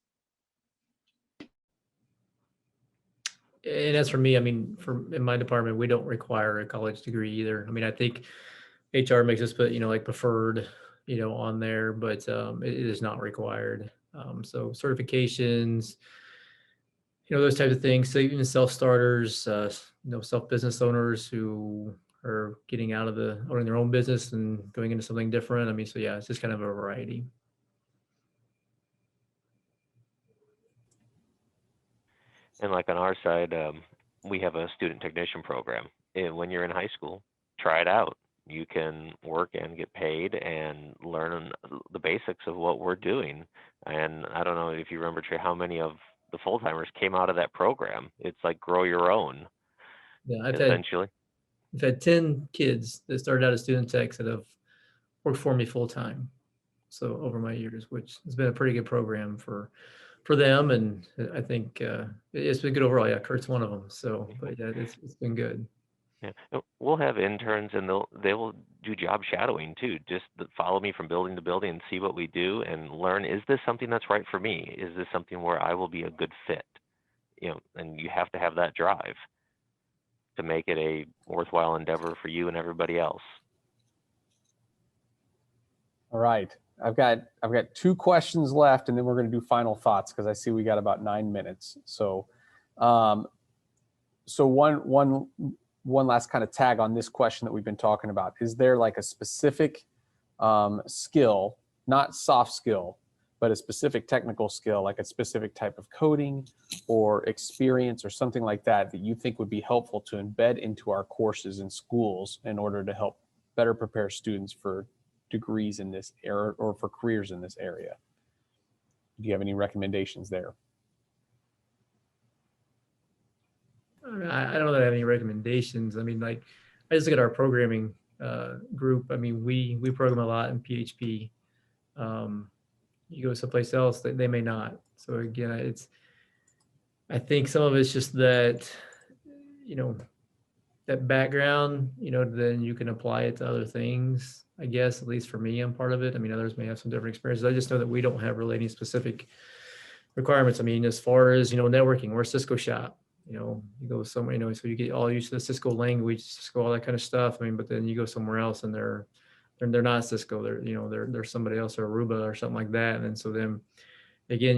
And as for me, I mean, in my department, we don't require a college degree either. I mean, I think HR makes us put, like preferred, on there, but it is not required. So certifications, those types of things. So even self-starters, self-business owners who are getting out of owning their own business and going into something different. I mean, so yeah, it's just kind of a variety. And like on our side, we have a student technician program. And when you're in high school, try it out. You can work and get paid and learn the basics of what we're doing. And I don't know if you remember, Trey, how many of the full-timers came out of that program. It's like grow your own, Yeah, essentially. I've had 10 kids that started out as student techs that have worked for me full-time. So over my years, which has been a pretty good program for them. And I think it's been good overall. Yeah, Kurt's one of them. So, but yeah, it's been good. Yeah, we'll have interns and they will do job shadowing too. Just follow me from building to building and see what we do and learn, is this something that's right for me? Is this something where I will be a good fit? And you have to have that drive to make it a worthwhile endeavor for you and everybody else. All right. I've got 2 questions left, and then we're going to do final thoughts because I see we got about 9 minutes. So, one last kind of tag on this question that we've been talking about. Is there like a specific skill, not soft skill, but a specific technical skill, like a specific type of coding or experience or something like that you think would be helpful to embed into our courses in schools in order to help better prepare students for degrees in this area or for careers in this area? Do you have any recommendations there? I don't know that I have any recommendations. I mean, like, I just look at our programming group. I mean, we program a lot in PHP. You go someplace else, they may not. So again, I think some of it's just that, you know, that background, you know, then you can apply it to other things. I guess, at least for me, I'm part of it. I mean, others may have some different experiences. I just know that we don't have really any specific requirements. I mean, as far as, you know, networking, we're a Cisco shop. You know, you go somewhere, you know, so you get all used to the Cisco language, Cisco, all that kind of stuff. I mean, but then you go somewhere else and they're not Cisco. They're, you know, they're somebody else, or Aruba or something like that. And then so then again,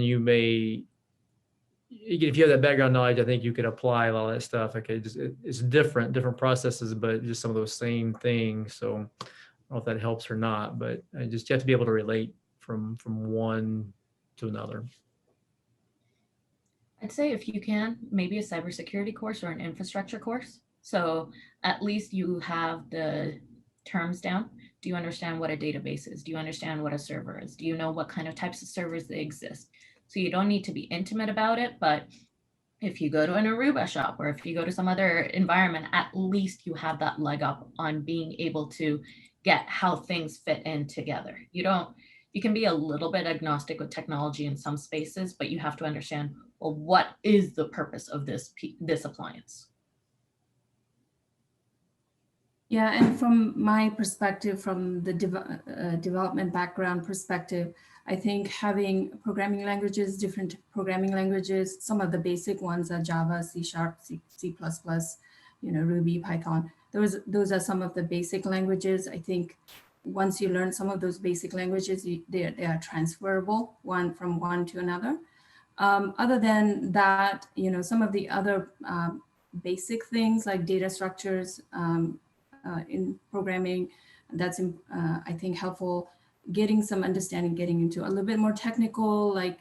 if you have that background knowledge, I think you could apply all that stuff. Okay, it's different processes, but just some of those same things. So I don't know if that helps or not, but I just, you have to be able to relate from one to another. I'd say if you can, maybe a cybersecurity course or an infrastructure course. So at least you have the terms down. Do you understand what a database is? Do you understand what a server is? Do you know what kind of types of servers they exist? So you don't need to be intimate about it, but if you go to an Aruba shop or if you go to some other environment, at least you have that leg up on being able to get how things fit in together. You can be a little bit agnostic with technology in some spaces, but you have to understand, well, what is the purpose of this appliance? Yeah, and from my perspective, from the development background perspective, I think having programming languages, different programming languages, some of the basic ones are Java, C#, C++, you know, Ruby, Python. Those are some of the basic languages. I think once you learn some of those basic languages, they are transferable from one to another. Other than that, you know, some of the other basic things like data structures in programming, that's I think helpful. Getting some understanding, getting into a little bit more technical, like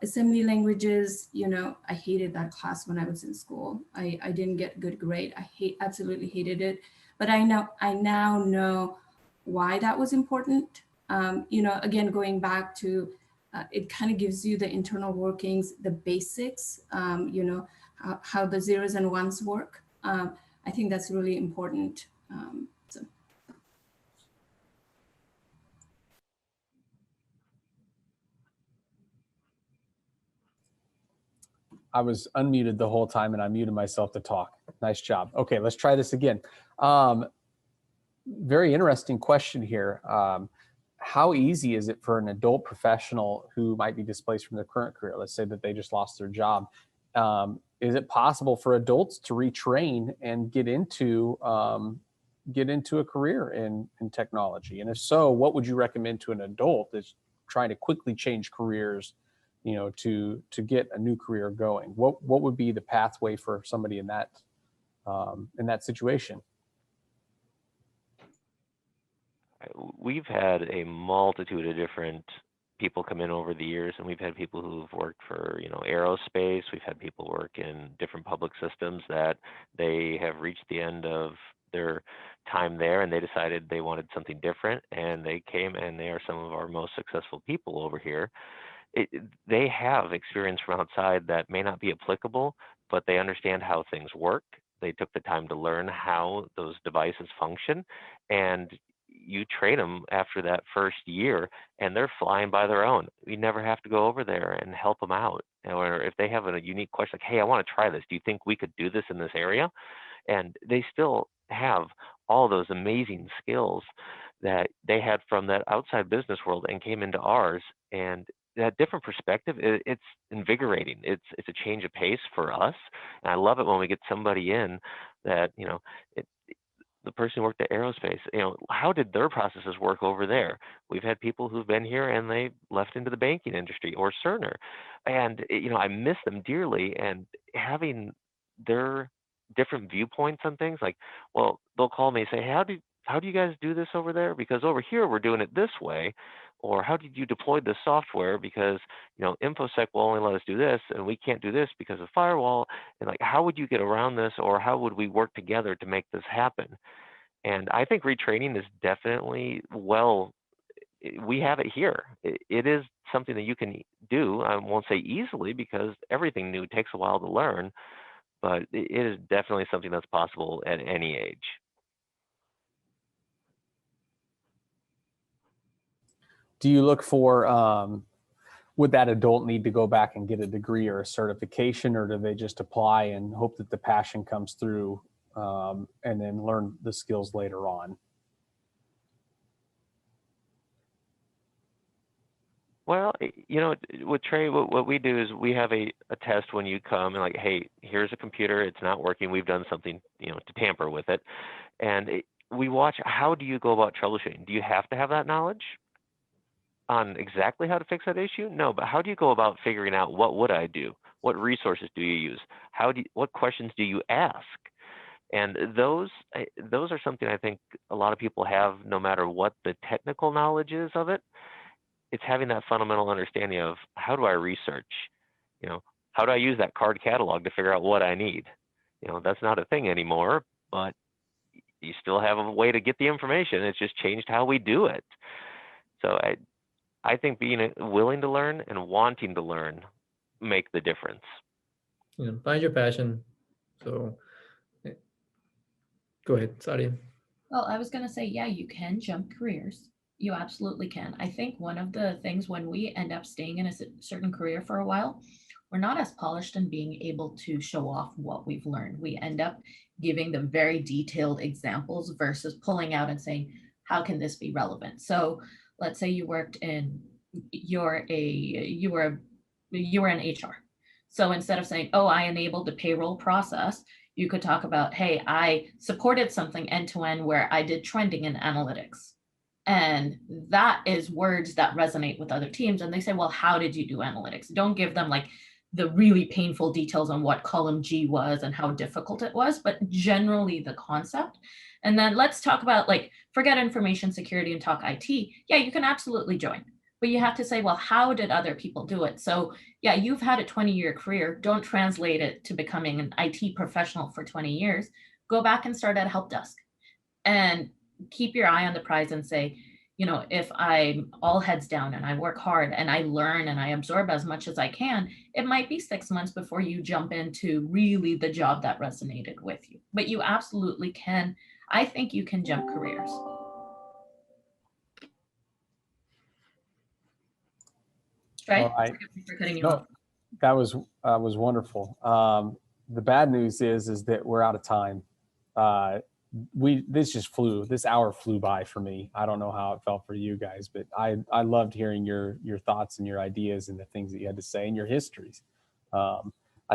assembly languages. You know, I hated that class when I was in school. I didn't get a good grade. Absolutely hated it. But I now know why that was important. You know, again, going back to it kind of gives you the internal workings, the basics, you know, how the zeros and ones work. I think that's really important. So. I was unmuted the whole time and I muted myself to talk. Nice job. Okay, let's try this again. Very interesting question here. How easy is it for an adult professional who might be displaced from their current career? Let's say that they just lost their job. Is it possible for adults to retrain and get into a career in technology? And if so, what would you recommend to an adult that's trying to quickly change careers, you know, to get a new career going? What would be the pathway for somebody in that situation? We've had a multitude of different people come in over the years, and we've had people who've worked for, you know, aerospace. We've had people work in different public systems that they have reached the end of their time there and they decided they wanted something different, and they came, and they are some of our most successful people over here. They have experience from outside that may not be applicable, but they understand how things work. They took the time to learn how those devices function, and you train them after that first year and they're flying by their own. You never have to go over there and help them out. Or if they have a unique question like, hey, I want to try this. Do you think we could do this in this area? And they still have all those amazing skills that they had from that outside business world and came into ours. And that different perspective, it's invigorating. It's a change of pace for us. And I love it when we get somebody in that, you know, the person who worked at aerospace, you know, how did their processes work over there? We've had people who've been here and they left into the banking industry or Cerner. And, you know, I miss them dearly, and having their different viewpoints on things, like, well, they'll call me and say, hey, how do you guys do this over there? Because over here, we're doing it this way. Or how did you deploy the software? Because, you know, InfoSec will only let us do this and we can't do this because of firewall. And like, how would you get around this, or how would we work together to make this happen? And I think retraining is definitely well we have it here. It is something that you can do. I won't say easily, because everything new takes a while to learn, but it is definitely something that's possible at any age. Do you look for, would that adult need to go back and get a degree or a certification, or do they just apply and hope that the passion comes through, and then learn the skills later on? Well, with Trey, what we do is we have a test when you come, and like, hey, here's a computer, it's not working. We've done something, to tamper with it. And we watch, how do you go about troubleshooting? Do you have to have that knowledge on exactly how to fix that issue? No, but how do you go about figuring out, what would I do? What resources do you use? What questions do you ask? And those are something I think a lot of people have, no matter what the technical knowledge is of it. It's having that fundamental understanding of, how do I research? How do I use that card catalog to figure out what I need? That's not a thing anymore, but you still have a way to get the information. It's just changed how we do it. So I think being willing to learn and wanting to learn make the difference. Find your passion. So go ahead, Sadia. Well, I was going to say, yeah, you can jump careers. You absolutely can. I think one of the things when we end up staying in a certain career for a while, we're not as polished in being able to show off what we've learned. We end up giving them very detailed examples versus pulling out and saying, how can this be relevant? So let's say you were in HR. So instead of saying, oh, I enabled the payroll process, you could talk about, hey, I supported something end-to-end where I did trending in analytics. And that is words that resonate with other teams. And they say, well, how did you do analytics? Don't give them like the really painful details on what column G was and how difficult it was, but generally the concept. And then let's talk about, like, forget information security and talk IT. Yeah, you can absolutely join, but you have to say, well, how did other people do it? So yeah, you've had a 20-year career. Don't translate it to becoming an IT professional for 20 years. Go back and start at a help desk and keep your eye on the prize and say, if I'm all heads down and I work hard and I learn and I absorb as much as I can, it might be 6 months before you jump into really the job that resonated with you. But you absolutely can. I think you can jump careers. Right? All right. For cutting you No, off. that was wonderful. The bad news is that we're out of time. This hour flew by for me. I don't know how it felt for you guys, but I loved hearing your thoughts and your ideas and the things that you had to say and your histories. I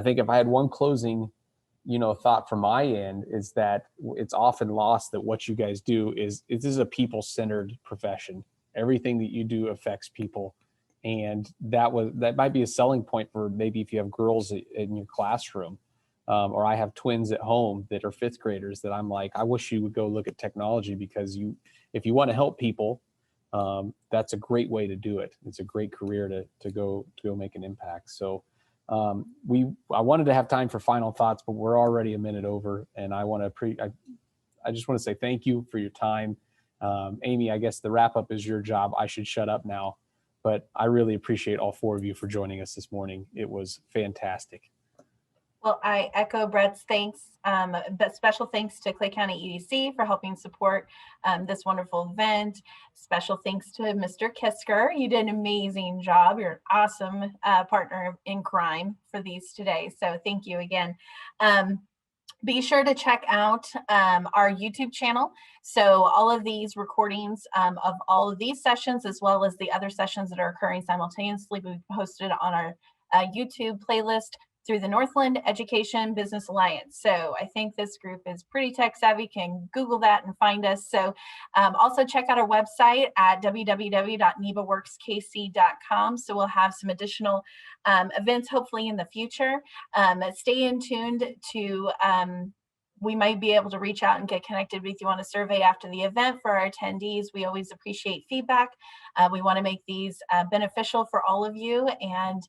think if I had one closing, thought from my end, is that it's often lost that what you guys do is a people-centered profession. Everything that you do affects people. And that might be a selling point for maybe if you have girls in your classroom. Or I have twins at home that are 5th graders that I'm like, I wish you would go look at technology, because if you want to help people, that's a great way to do it. It's a great career to go make an impact. So I wanted to have time for final thoughts, but we're already a minute over, and I just want to say thank you for your time. Amy, I guess the wrap up is your job. I should shut up now, but I really appreciate all 4 of you for joining us this morning. It was fantastic. Well, I echo Brett's thanks, but special thanks to Clay County EDC for helping support this wonderful event. Special thanks to Mr. Kisker. You did an amazing job. You're an awesome partner in crime for these today. So thank you again. Be sure to check out our YouTube channel. So all of these recordings of all of these sessions, as well as the other sessions that are occurring simultaneously, will be posted on our YouTube playlist through the Northland Education Business Alliance. So I think this group is pretty tech savvy, can Google that and find us. So also check out our website at www.nebaworkskc.com. So we'll have some additional events hopefully in the future. Stay in tuned to we might be able to reach out and get connected with you on a survey after the event for our attendees. We always appreciate feedback. We want to make these beneficial for all of you, and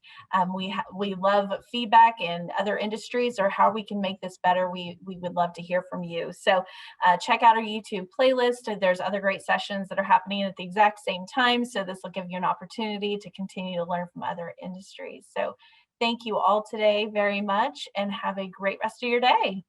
we love feedback in other industries or how we can make this better. We would love to hear from you. So check out our YouTube playlist. There's other great sessions that are happening at the exact same time. So this will give you an opportunity to continue to learn from other industries. So thank you all today very much, and have a great rest of your day.